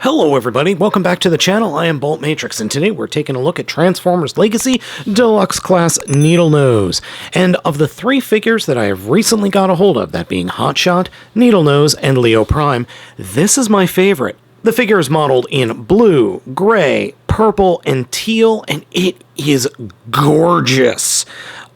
Hello everybody, welcome back to the channel. I am Baltmatrix, and today we're taking a look at Transformers Legacy Deluxe Class Needlenose. And of the three figures that I have recently got a hold of, that being Hotshot, Needlenose, and Leo Prime, this is my favorite. The figure is modeled in blue, gray, purple, and teal, and it is gorgeous.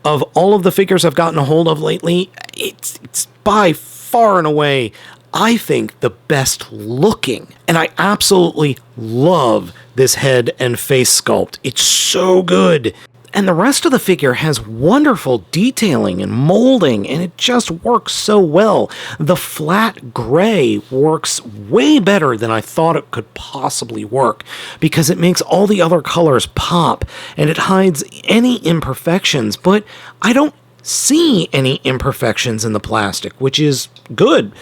Of all of the figures I've gotten a hold of lately, it's by far and away, I think, the best looking. And I absolutely love this head and face sculpt. It's so good. And the rest of the figure has wonderful detailing and molding, and it just works so well. The flat gray works way better than I thought it could possibly work, because it makes all the other colors pop, and it hides any imperfections, but I don't see any imperfections in the plastic, which is good.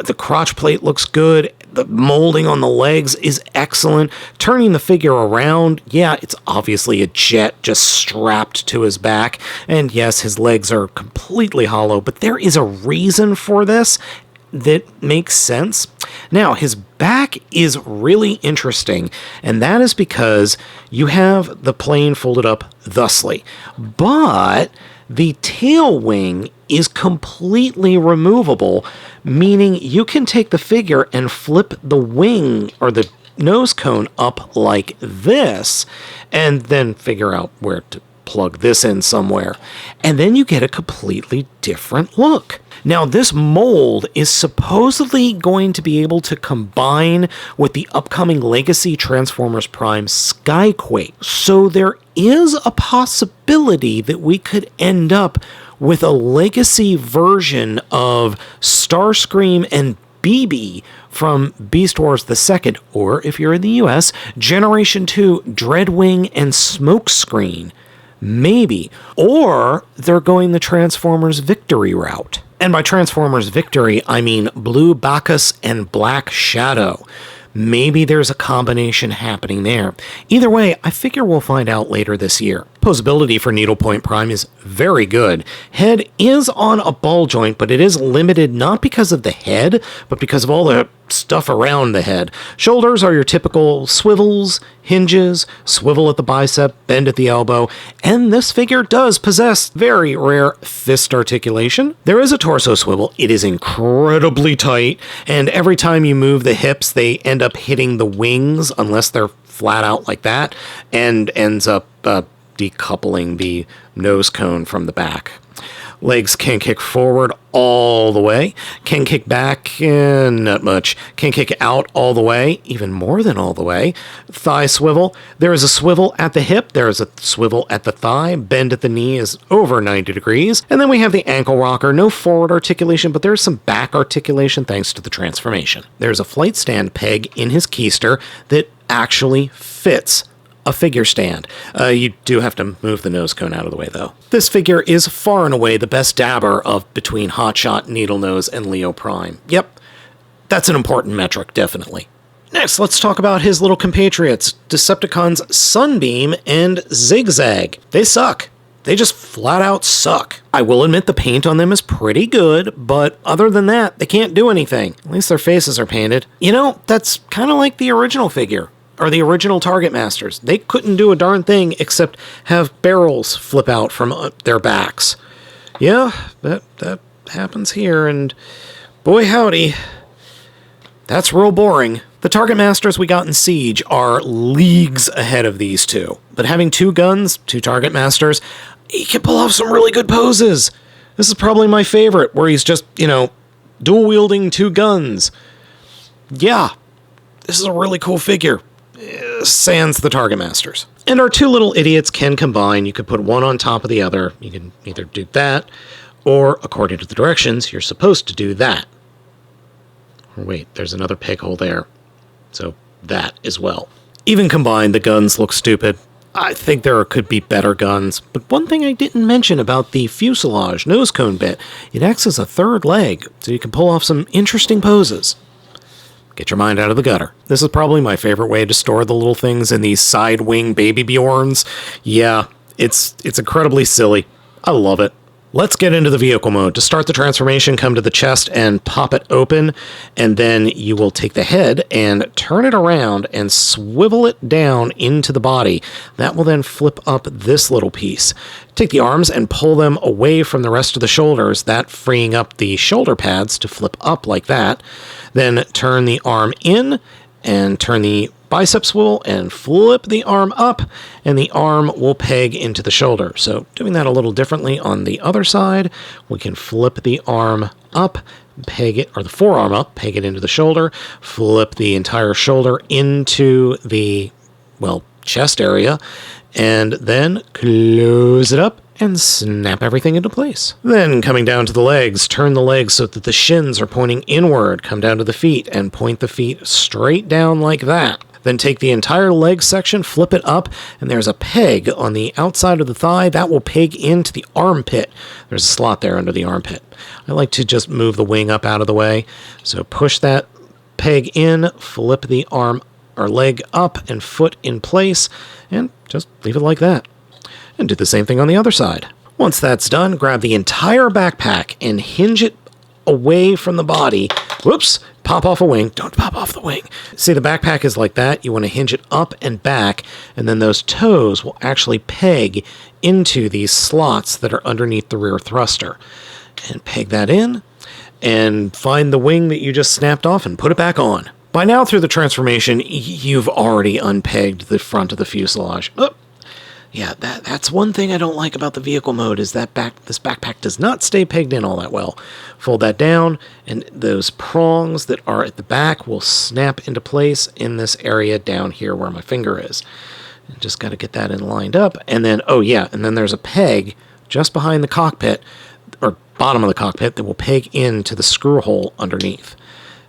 The crotch plate looks good. The molding on the legs is excellent. Turning the figure around, yeah, it's obviously a jet just strapped to his back. And yes, his legs are completely hollow, but there is a reason for this that makes sense. Now, his back is really interesting, and that is because you have the plane folded up thusly. But the tail wing is completely removable, meaning you can take the figure and flip the wing or the nose cone up like this, and then figure out where to plug this in somewhere. And then you get a completely different look. Now, this mold is supposedly going to be able to combine with the upcoming Legacy Transformers Prime Skyquake. So there is a possibility that we could end up with a Legacy version of Starscream and BB from Beast Wars II, or if you're in the US, Generation 2 Dreadwing and Smokescreen. Maybe. Or they're going the Transformers Victory route. And by Transformers Victory, I mean Blue Bacchus and Black Shadow. Maybe there's a combination happening there. Either way, I figure we'll find out later this year. Posability for Needlepoint Prime is very good. Head is on a ball joint, but it is limited not because of the head, but because of all the stuff around the head. Shoulders are your typical swivels, hinges, swivel at the bicep, bend at the elbow, and this figure does possess very rare fist articulation. There is a torso swivel. It is incredibly tight, and every time you move the hips, they end up hitting the wings, unless they're flat out like that, and ends up decoupling the nose cone from the back. Legs can kick forward all the way, can kick back, not much, can kick out all the way, even more than all the way. Thigh swivel, there is a swivel at the hip, there is a swivel at the thigh, bend at the knee is over 90 degrees, and then we have the ankle rocker, no forward articulation, but there's some back articulation thanks to the transformation. There's a flight stand peg in his keister that actually fits a figure stand. You do have to move the nose cone out of the way, though. This figure is far and away the best dabber of between Hotshot, Needlenose, and Leo Prime. Yep, that's an important metric, definitely. Next, let's talk about his little compatriots, Decepticons Sunbeam and Zigzag. They suck. They just flat out suck. I will admit the paint on them is pretty good, but other than that, they can't do anything. At least their faces are painted. You know, that's kind of like the original figure. Or the original Target Masters. They couldn't do a darn thing except have barrels flip out from their backs. Yeah, that happens here, and boy howdy, that's real boring. The Target Masters we got in Siege are leagues ahead of these two. But having two guns, two Target Masters, he can pull off some really good poses. This is probably my favorite, where he's just, dual wielding two guns. Yeah, this is a really cool figure. Sans the Target Masters. And our two little idiots can combine. You could put one on top of the other. You can either do that, or according to the directions, you're supposed to do that. Or wait, there's another peg hole there. So that as well. Even combined, the guns look stupid. I think there could be better guns, but one thing I didn't mention about the fuselage nose cone bit, it acts as a third leg, so you can pull off some interesting poses. Get your mind out of the gutter. This is probably my favorite way to store the little things in these side wing baby Bjorns. Yeah, it's incredibly silly. I love it. Let's get into the vehicle mode. To start the transformation, come to the chest and pop it open, and then you will take the head and turn it around and swivel it down into the body. That will then flip up this little piece. Take the arms and pull them away from the rest of the shoulders, that freeing up the shoulder pads to flip up like that. Then turn the arm in and turn the bicep swivel and flip the arm up, and the arm will peg into the shoulder. So doing that a little differently on the other side, we can flip the arm up, peg it, or the forearm up, peg it into the shoulder, flip the entire shoulder into the, well, chest area, and then close it up and snap everything into place. Then coming down to the legs, turn the legs so that the shins are pointing inward, come down to the feet and point the feet straight down like that. Then take the entire leg section, flip it up, and there's a peg on the outside of the thigh that will peg into the armpit. There's a slot there under the armpit. I like to just move the wing up out of the way. So push that peg in, flip the arm or leg up and foot in place, and just leave it like that. And do the same thing on the other side. Once that's done, grab the entire backpack and hinge it away from the body. Whoops, pop off a wing. Don't pop off the wing. See, the backpack is like that. You want to hinge it up and back, and then those toes will actually peg into these slots that are underneath the rear thruster. And peg that in, and find the wing that you just snapped off and put it back on. By now, through the transformation, you've already unpegged the front of the fuselage. Oh. Yeah, that's one thing I don't like about the vehicle mode, is that this backpack does not stay pegged in all that well. Fold that down, and those prongs that are at the back will snap into place in this area down here where my finger is. Just got to get that in lined up, and then, oh yeah, and then there's a peg just behind the cockpit, or bottom of the cockpit, that will peg into the screw hole underneath.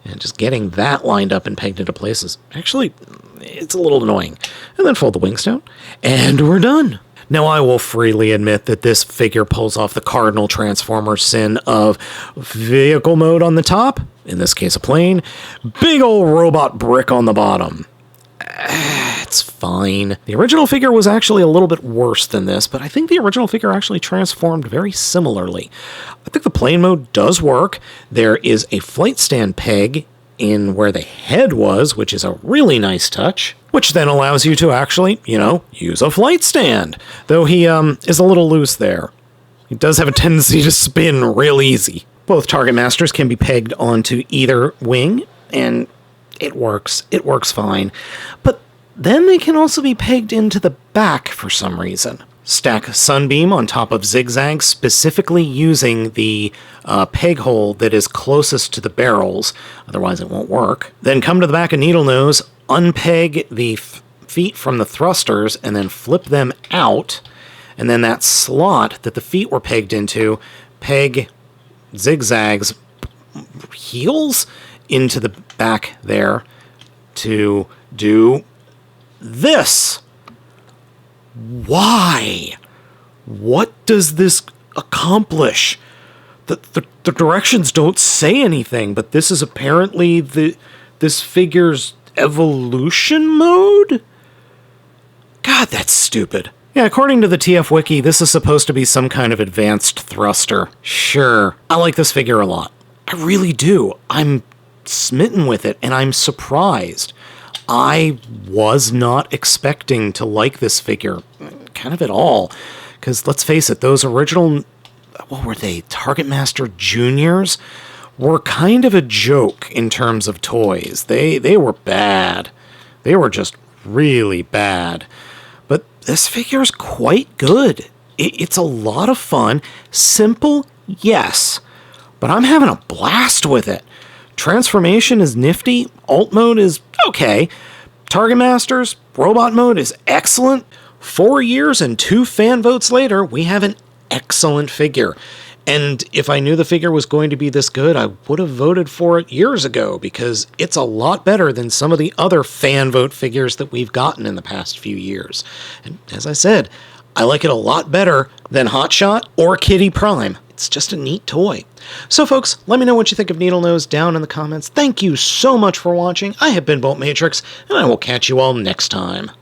And just getting that lined up and pegged into place is actually, it's a little annoying. And then fold the wings down, and we're done. Now, I will freely admit that this figure pulls off the cardinal Transformer sin of vehicle mode on the top, in this case a plane, big old robot brick on the bottom. It's fine. The original figure was actually a little bit worse than this, but I think the original figure actually transformed very similarly. I think the plane mode does work. There is a flight stand peg in where the head was, which is a really nice touch, which then allows you to actually, use a flight stand, though he is a little loose there. He does have a tendency to spin real easy. Both target masters can be pegged onto either wing, and it works. It works fine. But then they can also be pegged into the back for some reason. Stack Sunbeam on top of Zigzag, specifically using the peg hole that is closest to the barrels, otherwise it won't work. Then come to the back of Needlenose, unpeg the feet from the thrusters, and then flip them out, and then that slot that the feet were pegged into, peg Zigzag's heels into the back there to do this. Why? What does this accomplish? The directions don't say anything, but this is apparently this figure's evolution mode? God, that's stupid. Yeah, according to the TF Wiki, this is supposed to be some kind of advanced thruster. Sure, I like this figure a lot. I really do. I'm smitten with it, and I'm surprised. I was not expecting to like this figure, kind of at all, because let's face it, those original, what were they, Target Master Juniors, were kind of a joke in terms of toys. They were bad. They were just really bad. But this figure's quite good. It's a lot of fun. Simple, yes, but I'm having a blast with it. Transformation is nifty. Alt mode is okay. Target Masters, robot mode is excellent. 4 years and 2 fan votes later, we have an excellent figure. And if I knew the figure was going to be this good, I would have voted for it years ago, because it's a lot better than some of the other fan vote figures that we've gotten in the past few years. And as I said, I like it a lot better than Hotshot or Kitty Prime. It's just a neat toy. So folks, let me know what you think of Needlenose down in the comments. Thank you so much for watching. I have been Baltmatrix, and I will catch you all next time.